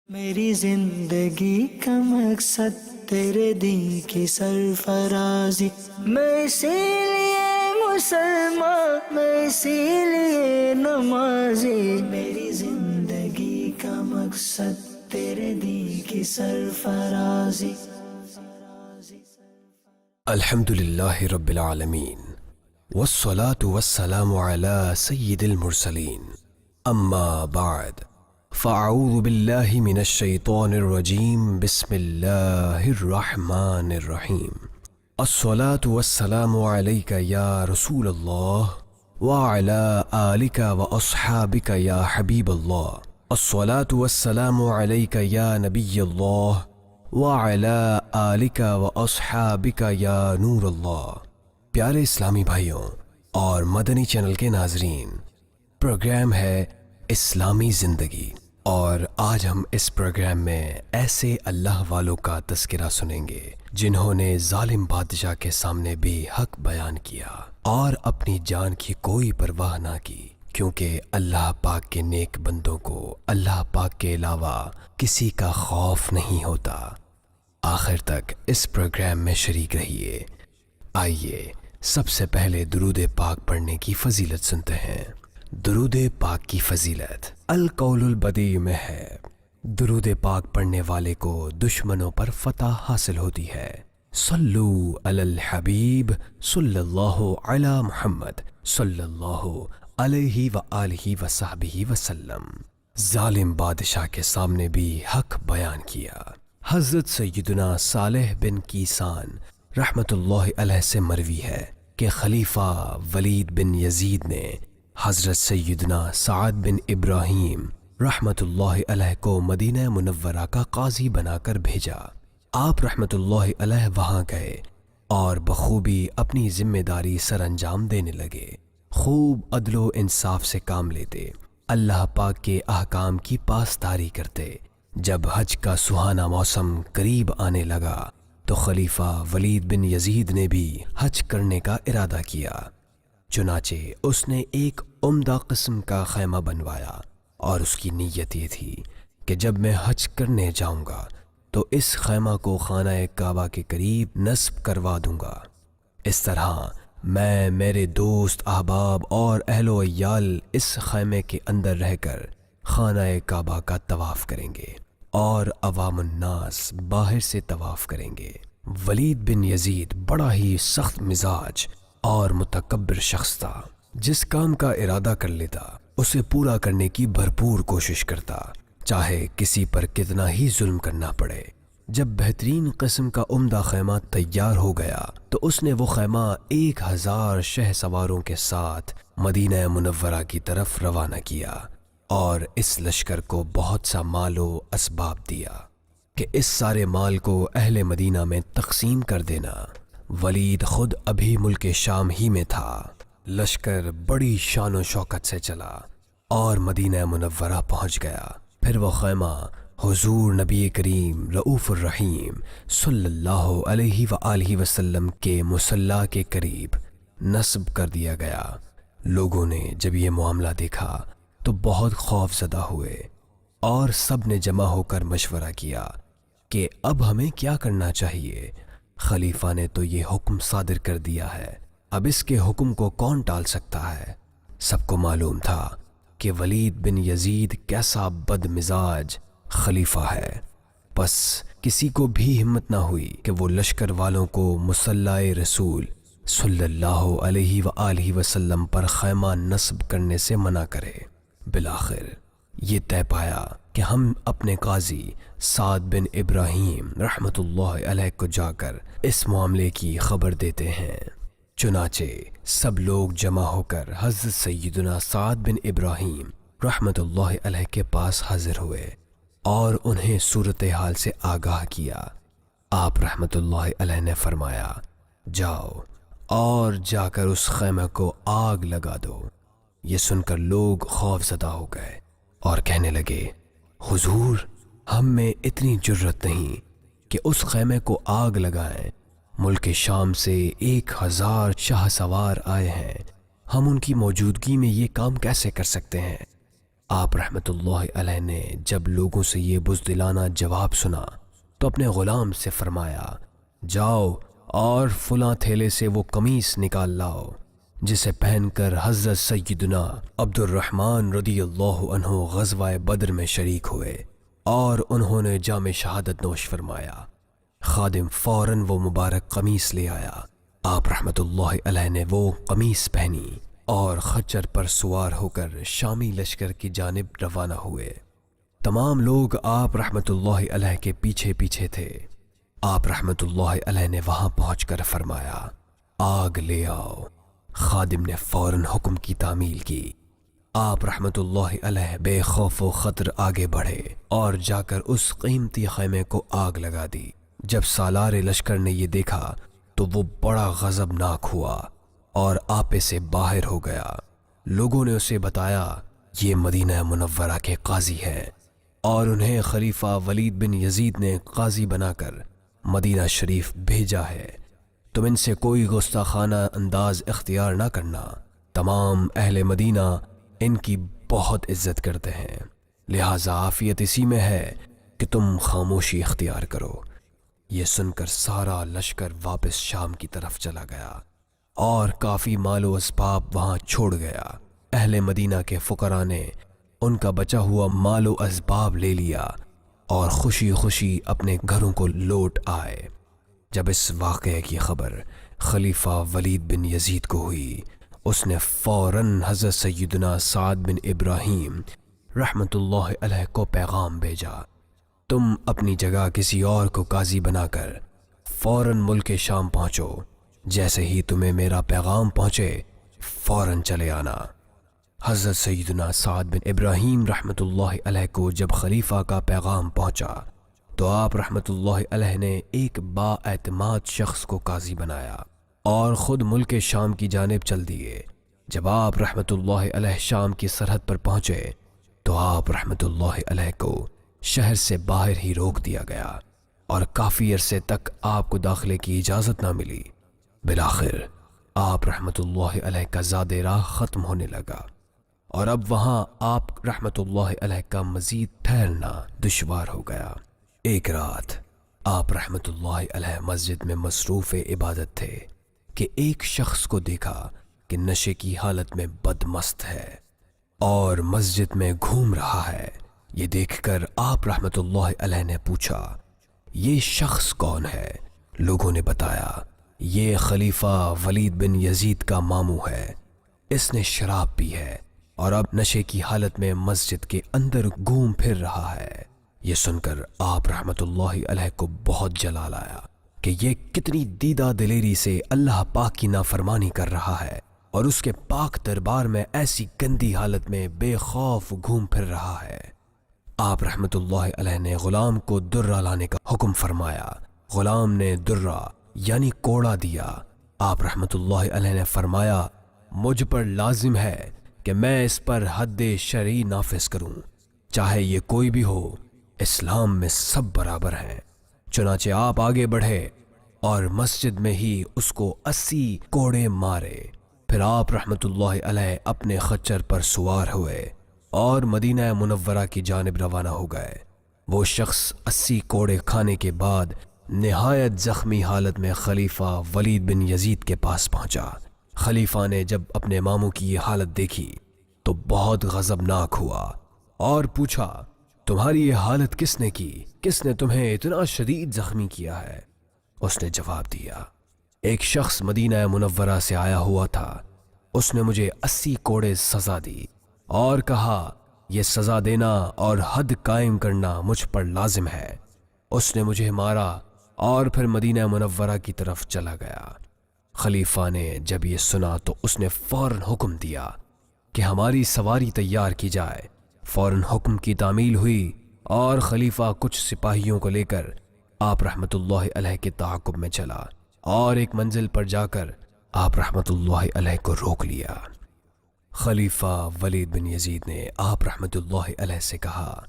میری زندگی کا مقصد تیرے دین کی سرفرازی، میں اسی لیے مسلمان، میں اسی لیے نمازی۔ میری زندگی کا مقصد تیرے دین کی سرفرازی۔ الحمد للہ رب العالمین والصلاة والسلام علی سید المرسلین، اما بعد فاعوذ باللہ من الشیطان الرجیم، بسم اللہ الرحمن الرحیم۔ الصلاة والسلام علیک یا رسول اللہ وعلی آلک واصحابک یا حبیب اللہ۔ الصلاة والسلام علیک یا نبی اللہ وعلی آلک واصحابک یا نور اللہ۔ پیارے اسلامی بھائیوں اور مدنی چینل کے ناظرین، پروگرام ہے اسلامی زندگی، اور آج ہم اس پروگرام میں ایسے اللہ والوں کا تذکرہ سنیں گے جنہوں نے ظالم بادشاہ کے سامنے بھی حق بیان کیا اور اپنی جان کی کوئی پرواہ نہ کی، کیونکہ اللہ پاک کے نیک بندوں کو اللہ پاک کے علاوہ کسی کا خوف نہیں ہوتا۔ آخر تک اس پروگرام میں شریک رہیے۔ آئیے سب سے پہلے درود پاک پڑھنے کی فضیلت سنتے ہیں۔ درود پاک کی فضیلت القول البدیع میں ہے۔ درود پاک پڑھنے والے کو دشمنوں پر فتح حاصل ہوتی ہے۔ صلو علی الحبیب صلی اللہ علی محمد صلی اللہ علیہ وآلہ وصحبہ وسلم۔ ظالم بادشاہ کے سامنے بھی حق بیان کیا۔ حضرت سیدنا صالح بن کیسان رحمت اللہ علیہ سے مروی ہے کہ خلیفہ ولید بن یزید نے حضرت سیدنا سعد بن ابراہیم رحمت اللہ علیہ کو مدینہ منورہ کا قاضی بنا کر بھیجا۔ آپ رحمت اللہ علیہ وہاں گئے اور بخوبی اپنی ذمہ داری سر انجام دینے لگے۔ خوب عدل و انصاف سے کام لیتے، اللہ پاک کے احکام کی پاسداری کرتے۔ جب حج کا سہانا موسم قریب آنے لگا تو خلیفہ ولید بن یزید نے بھی حج کرنے کا ارادہ کیا۔ چنانچہ اس نے ایک عمدہ قسم کا خیمہ بنوایا اور اس کی نیت یہ تھی کہ جب میں حج کرنے جاؤں گا تو اس خیمہ کو خانہ کعبہ کے قریب نصب کروا دوں گا۔ اس طرح میں، میرے دوست احباب اور اہل و عیال اس خیمے کے اندر رہ کر خانہ کعبہ کا طواف کریں گے اور عوام الناس باہر سے طواف کریں گے۔ ولید بن یزید بڑا ہی سخت مزاج اور متکبر شخص تھا۔ جس کام کا ارادہ کر لیتا اسے پورا کرنے کی بھرپور کوشش کرتا، چاہے کسی پر کتنا ہی ظلم کرنا پڑے۔ جب بہترین قسم کا عمدہ خیمہ تیار ہو گیا تو اس نے وہ خیمہ 1000 شہ سواروں کے ساتھ مدینہ منورہ کی طرف روانہ کیا اور اس لشکر کو بہت سا مال و اسباب دیا کہ اس سارے مال کو اہل مدینہ میں تقسیم کر دینا۔ ولید خود ابھی ملک شام ہی میں تھا۔ لشکر بڑی شان و شوکت سے چلا اور مدینہ منورہ پہنچ گیا۔ پھر وہ خیمہ حضور نبی کریم رؤوف الرحیم صلی اللہ علیہ وآلہ وسلم کے مصلی کے قریب نصب کر دیا گیا۔ لوگوں نے جب یہ معاملہ دیکھا تو بہت خوف زدہ ہوئے اور سب نے جمع ہو کر مشورہ کیا کہ اب ہمیں کیا کرنا چاہیے۔ خلیفہ نے تو یہ حکم صادر کر دیا ہے، اب اس کے حکم کو کون ٹال سکتا ہے؟ سب کو معلوم تھا کہ ولید بن یزید کیسا بد مزاج خلیفہ ہے، بس کسی کو بھی ہمت نہ ہوئی کہ وہ لشکر والوں کو مصلی رسول صلی اللہ علیہ وآلہ وسلم پر خیمہ نصب کرنے سے منع کرے۔ بالآخر یہ طے پایا کہ ہم اپنے قاضی سعد بن ابراہیم رحمت اللہ علیہ کو جا کر اس معاملے کی خبر دیتے ہیں۔ چنانچہ سب لوگ جمع ہو کر حضرت سیدنا سعد بن ابراہیم رحمت اللہ علیہ کے پاس حاضر ہوئے اور انہیں صورتحال سے آگاہ کیا۔ آپ رحمت اللہ علیہ نے فرمایا، جاؤ اور جا کر اس خیمہ کو آگ لگا دو۔ یہ سن کر لوگ خوف زدہ ہو گئے اور کہنے لگے، حضور ہم میں اتنی جرت نہیں کہ اس خیمے کو آگ لگائیں۔ ملک شام سے 1000 شاہ سوار آئے ہیں، ہم ان کی موجودگی میں یہ کام کیسے کر سکتے ہیں؟ آپ رحمت اللہ علیہ نے جب لوگوں سے یہ بزدلانہ جواب سنا تو اپنے غلام سے فرمایا، جاؤ اور فلاں تھیلے سے وہ قمیص نکال لاؤ جسے پہن کر حضرت سیدنا عبد الرحمن رضی اللہ عنہ غزوہ بدر میں شریک ہوئے اور انہوں نے جام شہادت نوش فرمایا۔ خادم فوراً وہ مبارک قمیص لے آیا۔ آپ رحمت اللہ علیہ نے وہ قمیص پہنی اور خچر پر سوار ہو کر شامی لشکر کی جانب روانہ ہوئے۔ تمام لوگ آپ رحمت اللہ علیہ کے پیچھے پیچھے تھے۔ آپ رحمت اللہ علیہ نے وہاں پہنچ کر فرمایا، آگ لے آؤ۔ خادم نے فوراً حکم کی تعمیل کی۔ آپ رحمت اللہ علیہ بے خوف و خطر آگے بڑھے اور جا کر اس قیمتی خیمے کو آگ لگا دی۔ جب سالار لشکر نے یہ دیکھا تو وہ بڑا غضبناک ہوا اور آپے سے باہر ہو گیا۔ لوگوں نے اسے بتایا، یہ مدینہ منورہ کے قاضی ہیں اور انہیں خلیفہ ولید بن یزید نے قاضی بنا کر مدینہ شریف بھیجا ہے۔ تم ان سے کوئی گستاخانہ انداز اختیار نہ کرنا۔ تمام اہل مدینہ ان کی بہت عزت کرتے ہیں، لہٰذا عافیت اسی میں ہے کہ تم خاموشی اختیار کرو۔ یہ سن کر سارا لشکر واپس شام کی طرف چلا گیا اور کافی مال و اسباب وہاں چھوڑ گیا۔ اہل مدینہ کے فقراء نے ان کا بچا ہوا مال و اسباب لے لیا اور خوشی خوشی اپنے گھروں کو لوٹ آئے۔ جب اس واقعے کی خبر خلیفہ ولید بن یزید کو ہوئی، اس نے فوراً حضرت سیدنا سعد بن ابراہیم رحمت اللہ علیہ کو پیغام بھیجا، تم اپنی جگہ کسی اور کو قاضی بنا کر فوراً ملک شام پہنچو، جیسے ہی تمہیں میرا پیغام پہنچے فوراً چلے آنا۔ حضرت سیدنا سعد بن ابراہیم رحمت اللہ علیہ کو جب خلیفہ کا پیغام پہنچا تو آپ رحمت اللہ علیہ نے ایک با اعتماد شخص کو قاضی بنایا اور خود ملک شام کی جانب چل دیے۔ جب آپ رحمت اللہ علیہ شام کی سرحد پر پہنچے تو آپ رحمت اللہ علیہ کو شہر سے باہر ہی روک دیا گیا اور کافی عرصے تک آپ کو داخلے کی اجازت نہ ملی۔ بالآخر آپ رحمت اللہ علیہ کا زاد راہ ختم ہونے لگا اور اب وہاں آپ رحمت اللہ علیہ کا مزید ٹھہرنا دشوار ہو گیا۔ ایک رات آپ رحمت اللہ علیہ مسجد میں مصروف عبادت تھے کہ ایک شخص کو دیکھا کہ نشے کی حالت میں بدمست ہے اور مسجد میں گھوم رہا ہے۔ یہ دیکھ کر آپ رحمت اللہ علیہ نے پوچھا، یہ شخص کون ہے؟ لوگوں نے بتایا، یہ خلیفہ ولید بن یزید کا ماموں ہے، اس نے شراب پی ہے اور اب نشے کی حالت میں مسجد کے اندر گھوم پھر رہا ہے۔ یہ سن کر آپ رحمت اللہ علیہ کو بہت جلال آیا کہ یہ کتنی دیدہ دلیری سے اللہ پاک کی نافرمانی کر رہا ہے اور اس کے پاک دربار میں ایسی گندی حالت میں بے خوف گھوم پھر رہا ہے۔ آپ رحمت اللہ علیہ نے غلام کو درہ لانے کا حکم فرمایا۔ غلام نے درہ یعنی کوڑا دیا۔ آپ رحمت اللہ علیہ نے فرمایا، مجھ پر لازم ہے کہ میں اس پر حد شرعی نافذ کروں، چاہے یہ کوئی بھی ہو، اسلام میں سب برابر ہیں۔ چنانچہ آپ آگے بڑھے اور مسجد میں ہی اس کو 80 کوڑے مارے۔ پھر آپ رحمت اللہ علیہ اپنے خچر پر سوار ہوئے اور مدینہ منورہ کی جانب روانہ ہو گئے۔ وہ شخص 80 کوڑے کھانے کے بعد نہایت زخمی حالت میں خلیفہ ولید بن یزید کے پاس پہنچا۔ خلیفہ نے جب اپنے ماموں کی یہ حالت دیکھی تو بہت غضبناک ہوا اور پوچھا، تمہاری یہ حالت کس نے کی؟ کس نے تمہیں اتنا شدید زخمی کیا ہے؟ اس نے جواب دیا، ایک شخص مدینہ منورہ سے آیا ہوا تھا، اس نے مجھے 80 کوڑے سزا دی اور کہا یہ سزا دینا اور حد قائم کرنا مجھ پر لازم ہے۔ اس نے مجھے مارا اور پھر مدینہ منورہ کی طرف چلا گیا۔ خلیفہ نے جب یہ سنا تو اس نے فوراً حکم دیا کہ ہماری سواری تیار کی جائے۔ فوراً حکم کی تعمیل ہوئی اور خلیفہ کچھ سپاہیوں کو لے کر آپ رحمت اللہ علیہ کے تعاقب میں چلا اور ایک منزل پر جا کر آپ رحمت اللہ علیہ کو روک لیا۔ خلیفہ ولید بن یزید نے آپ رحمت اللہ علیہ سے کہا،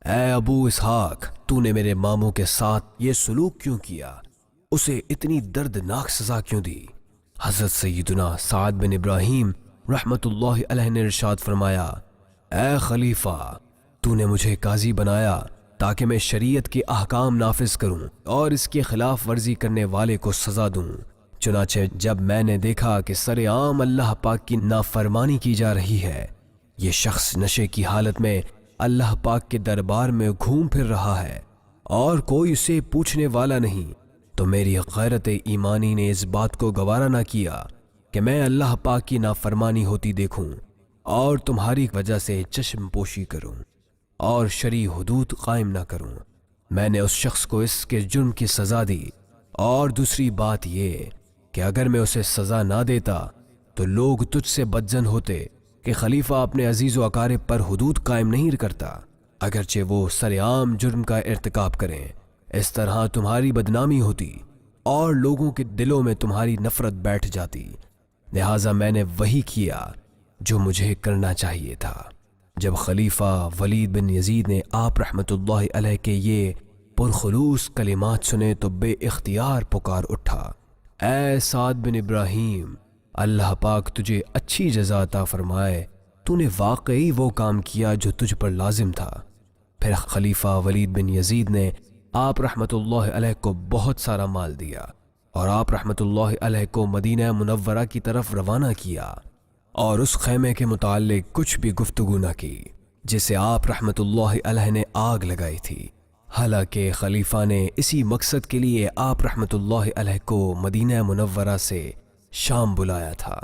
اے ابو اسحاق، تو نے میرے ماموں کے ساتھ یہ سلوک کیوں کیا؟ اسے اتنی دردناک سزا کیوں دی؟ حضرت سیدنا سعد بن ابراہیم رحمت اللہ علیہ نے ارشاد فرمایا، اے خلیفہ، تو نے مجھے قاضی بنایا تاکہ میں شریعت کے احکام نافذ کروں اور اس کے خلاف ورزی کرنے والے کو سزا دوں۔ چنانچہ جب میں نے دیکھا کہ سر عام اللہ پاک کی نافرمانی کی جا رہی ہے، یہ شخص نشے کی حالت میں اللہ پاک کے دربار میں گھوم پھر رہا ہے اور کوئی اسے پوچھنے والا نہیں، تو میری غیرت ایمانی نے اس بات کو گوارا نہ کیا کہ میں اللہ پاک کی نافرمانی ہوتی دیکھوں اور تمہاری وجہ سے چشم پوشی کروں اور شرعی حدود قائم نہ کروں۔ میں نے اس شخص کو اس کے جرم کی سزا دی، اور دوسری بات یہ کہ اگر میں اسے سزا نہ دیتا تو لوگ تجھ سے بدظن ہوتے کہ خلیفہ اپنے عزیز و اقارب پر حدود قائم نہیں کرتا، اگرچہ وہ سرعام جرم کا ارتکاب کریں۔ اس طرح تمہاری بدنامی ہوتی اور لوگوں کے دلوں میں تمہاری نفرت بیٹھ جاتی، لہٰذا میں نے وہی کیا جو مجھے کرنا چاہیے تھا۔ جب خلیفہ ولید بن یزید نے آپ رحمۃ اللہ علیہ کے یہ پرخلوص کلمات سنے تو بے اختیار پکار اٹھا، اے سعد بن ابراہیم، اللہ پاک تجھے اچھی جزا عطا فرمائے، تو نے واقعی وہ کام کیا جو تجھ پر لازم تھا۔ پھر خلیفہ ولید بن یزید نے آپ رحمۃ اللہ علیہ کو بہت سارا مال دیا اور آپ رحمۃ اللہ علیہ کو مدینہ منورہ کی طرف روانہ کیا، اور اس خیمے کے متعلق کچھ بھی گفتگو نہ کی جسے آپ رحمۃ اللہ علیہ نے آگ لگائی تھی۔ حالانکہ خلیفہ نے اسی مقصد کے لیے آپ رحمۃ اللہ علیہ کو مدینہ منورہ سے شام بلایا تھا،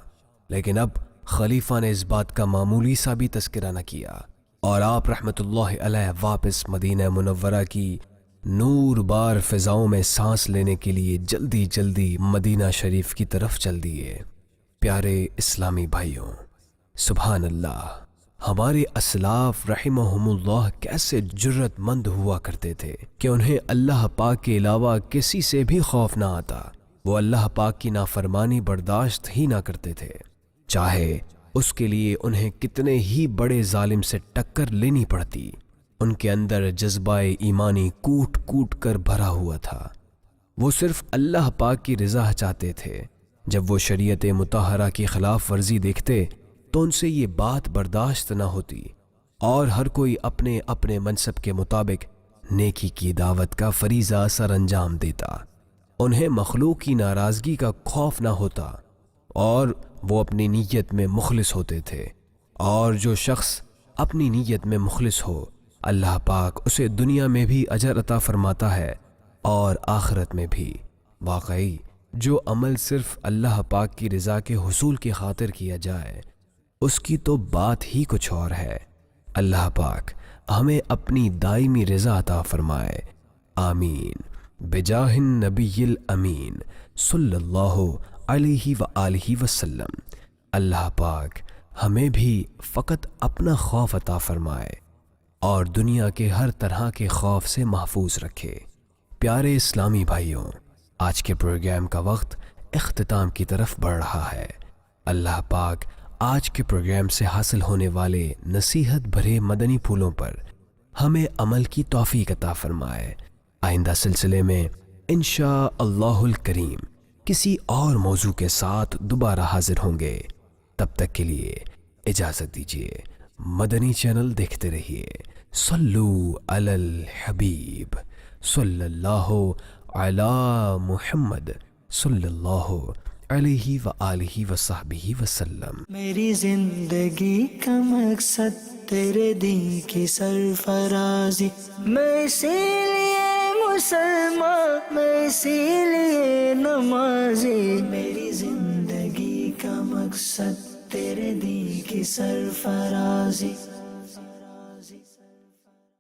لیکن اب خلیفہ نے اس بات کا معمولی سا بھی تذکرہ نہ کیا، اور آپ رحمۃ اللہ علیہ واپس مدینہ منورہ کی نور بار فضاؤں میں سانس لینے کے لیے جلدی جلدی مدینہ شریف کی طرف چل دیے۔ پیارے اسلامی بھائیوں، سبحان اللہ، ہمارے اسلاف رحمہم اللہ کیسے جرت مند ہوا کرتے تھے کہ انہیں اللہ پاک کے علاوہ کسی سے بھی خوف نہ آتا۔ وہ اللہ پاک کی نافرمانی برداشت ہی نہ کرتے تھے، چاہے اس کے لیے انہیں کتنے ہی بڑے ظالم سے ٹکر لینی پڑتی۔ ان کے اندر جذبہ ایمانی کوٹ کوٹ کر بھرا ہوا تھا۔ وہ صرف اللہ پاک کی رضا چاہتے تھے۔ جب وہ شریعت مطہرہ کی خلاف ورزی دیکھتے تو ان سے یہ بات برداشت نہ ہوتی، اور ہر کوئی اپنے اپنے منصب کے مطابق نیکی کی دعوت کا فریضہ سر انجام دیتا۔ انہیں مخلوق کی ناراضگی کا خوف نہ ہوتا، اور وہ اپنی نیت میں مخلص ہوتے تھے، اور جو شخص اپنی نیت میں مخلص ہو اللہ پاک اسے دنیا میں بھی اجر عطا فرماتا ہے اور آخرت میں بھی۔ واقعی جو عمل صرف اللہ پاک کی رضا کے حصول کی خاطر کیا جائے اس کی تو بات ہی کچھ اور ہے۔ اللہ پاک ہمیں اپنی دائمی رضا عطا فرمائے، آمین، بجاہ النبی الامین صلی اللہ علیہ وآلہ وسلم۔ اللہ پاک ہمیں بھی فقط اپنا خوف عطا فرمائے اور دنیا کے ہر طرح کے خوف سے محفوظ رکھے۔ پیارے اسلامی بھائیوں، آج کے پروگرام کا وقت اختتام کی طرف بڑھ رہا ہے۔ اللہ پاک آج کے پروگرام سے حاصل ہونے والے نصیحت بھرے مدنی پھولوں پر ہمیں عمل کی توفیق عطا فرمائے۔ آئندہ سلسلے میں انشاء اللہ الکریم کسی اور موضوع کے ساتھ دوبارہ حاضر ہوں گے۔ تب تک کے لیے اجازت دیجیے، مدنی چینل دیکھتے رہیے۔ صلو علی الحبیب صلی اللہ علی محمد صلی اللہ علیہ وآلہ وصحبہ وسلم۔ میری زندگی کا مقصد تیرے دین کی سرفرازی، میں اسی لیے مسلمان، میں اسی لیے نمازی۔ میری زندگی کا مقصد تیرے دین کی سرفرازی،